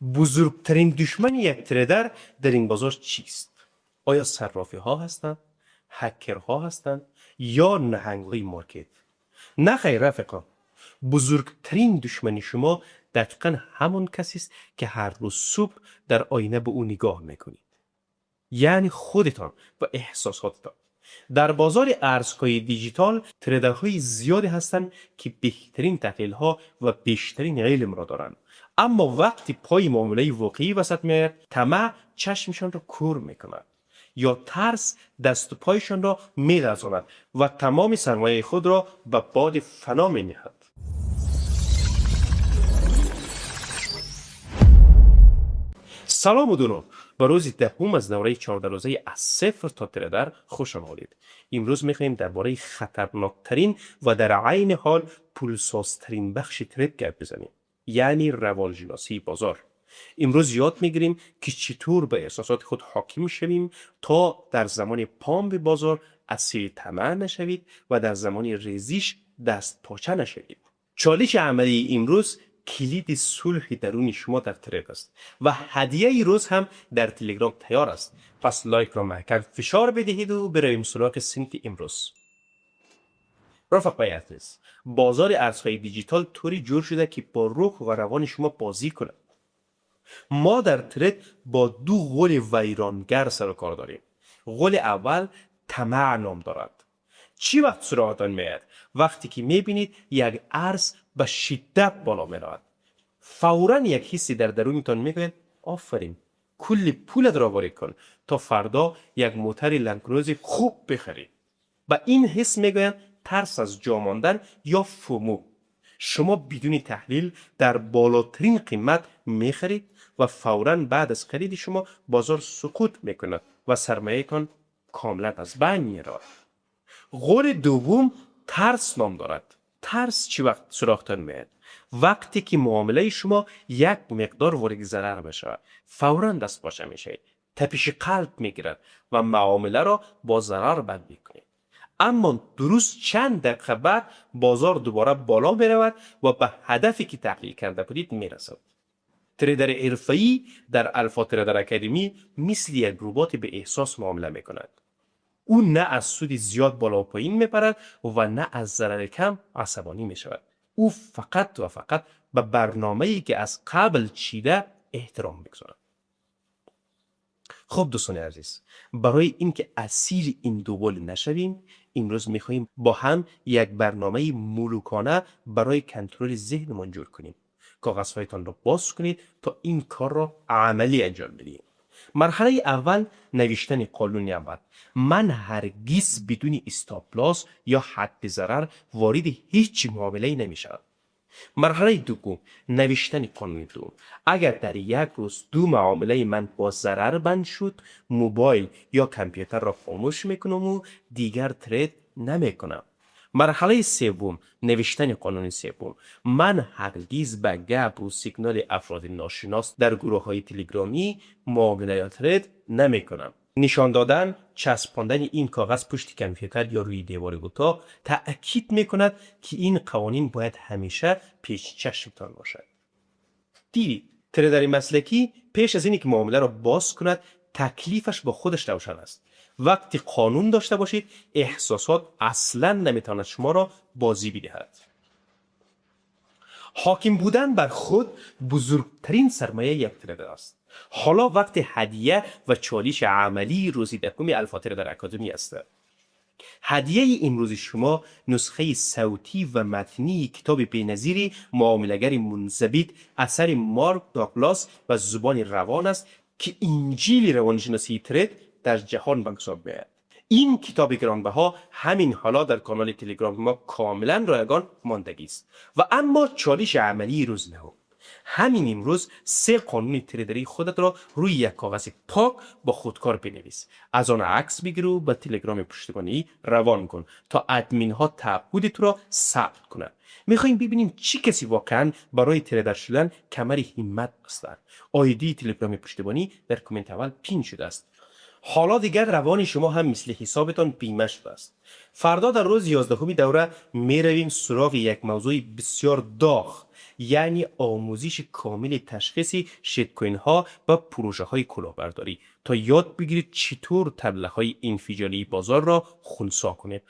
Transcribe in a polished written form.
بزرگترین دشمن یک تریدر در این بازار چیست؟ آیا صرافی ها هستند؟ هکرها هستند؟ یا نهنگهای مارکت؟ نه خیر رفقا، بزرگترین دشمن شما دقیقا همون کسی است که هر روز صبح در آینه به او نگاه میکنید، یعنی خودتان و احساساتتان. در بازار ارزهای دیجیتال تریدرهای زیادی هستند که بهترین تحلیل‌ها و بیشترین علم را دارند، اما وقتی پای معامله واقعی وسط میآید طمع چشمشان را کور میکند یا ترس دست و پایشان را میلرزاند و تمام سرمایه خود را به باد فنا مینهد. سلام و درود. به روز دهم از دوره 14 روزه از صفر تا تریدر خوش آمدید. امروز میخواهیم درباره خطرناکترین و در عین حال پولسازترین بخش ترید گپ بزنیم، یعنی روانشناسی بازار. امروز یاد میگیریم که چطور به احساسات خود حاکم شویم تا در زمان پام به بازار اسیر طمع نشوید و در زمان ریزش دست پاچه نشوید. چالش عملی امروز کلید صلح درون شما در ترید است و هدیه روز هم در تلگرام تیار است. پس لایک را محکم فشار بدهید و برویم سراغ سنت امروز. رفقای عزیز، بازار ارزهای دیجیتال طوری جور شده که با روح و روان شما بازی کند. ما در ترید با دو غول ویرانگر سر و کار داریم. غول اول طمع نام دارد. چی وقت سراغتان میاد؟ وقتی که میبینید یک ارز به شدت بالا میرود. فوراً یک حسی در درونتان میگوید آفرین، کلی پولت را وارد کن تا فردا یک موتر لندکروز خوب بخری. و این حس میگویند ترس از جا ماندن یا فومو. شما بدون تحلیل در بالاترین قیمت میخرید و فوراً بعد از خرید شما بازار سقوط میکند و سرمایه کن کاملا از بین میرود. غول دوم ترس نام دارد. ترس چی وقت سراغتان میاد؟ وقتی که معامله شما یک مقدار وارد ضرر بشود، فوراً دست پاچه میشید، تپش قلب میگیرد و معامله را با ضرر بند میکنید. اما درست چند دقیقه بعد بازار دوباره بالا میرود و به هدفی که تحلیل کرده بودید میرسد. تریدر حرفه‌ای در الفا تریدر اکادمی مثل یک ربات به احساس معامله میکند. او نه از سود زیاد بالا و پایین میپرد و نه از ضرر کم عصبانی میشود. او فقط و فقط به برنامه‌ای که از قبل چیده احترام میگذارد. خب دوستان عزیز، برای اینکه اسیر این دوبل نشویم، امروز میخواهیم با هم یک برنامه ملوکانه برای کنترل ذهن منجور کنیم. کاغذهایتان را باز کنید تا این کار را عملی انجام بدهید. مرحله اول نوشتن قانون اول. من هرگز بدون استاپ لاس یا حد ضرر وارد هیچ معامله نمیشم. مرحله دوم نوشتن قانون دوم. اگر در یک روز دو معامله من با ضرر بند شد، موبایل یا کامپیوتر را خاموش میکنم و دیگر ترید نمیکنم. مرحله سوم نوشتن قانون سوم. من هرگز به گپ و سیگنال افراد ناشناس در گروه های تلگرامی معامله یا ترید نمی کنم. نشان دادن چسباندن این کاغذ پشت کامپیوتر یا روی دیوار کوتاه تأکید می کند که این قوانین باید همیشه پیش چشمتان باشد. دیدید تریدر مسلکی پیش از اینکه که معامله را باز کند تکلیفش با خودش روشن است. وقتی قانون داشته باشید احساسات اصلا نمیتواند شما را بازی بدهد. حاکم بودن بر خود بزرگترین سرمایه یک تریدر است. حالا وقت هدیه و چالش عملی روزی دهم الفا تریدر اکادمی است. هدیه امروز شما نسخه صوتی و متنی کتاب بی‌نظیر معامله‌گر منضبط اثر مارک داگلاس و زبان روان است که انجیل روانشناسی ترید در جهان به حساب میآید. این کتاب گرانبها همین حالا در کانال تلگرام ما کاملا رایگان ماندگی است. و اما چالش عملی روز نهم. همین امروز 3 قانون تریدری خودت را روی یک کاغذ پاک با خودکار بنویس. از آن عکس بگیر و به تلگرام پشتیبانی روان کن تا ادمین ها تعهد تو را ثبت کنند. میخوایم ببینیم چه کسی واقعا برای تریدر شدن کمر همت بستند. آیدی تلگرام پشتیبانی در کامنت اول پین شده است. حالا دیگر روان شما هم مثل حسابتان بیمه شده است. فردا در روز 11 دوره می رویم سراغ یک موضوع بسیار داغ یعنی آموزش کامل تشخیص شیت کوین ها و پروژه های کلاهبرداری تا یاد بگیرید چطور تبلیغ های انفجاری بازار را خنثی کنید.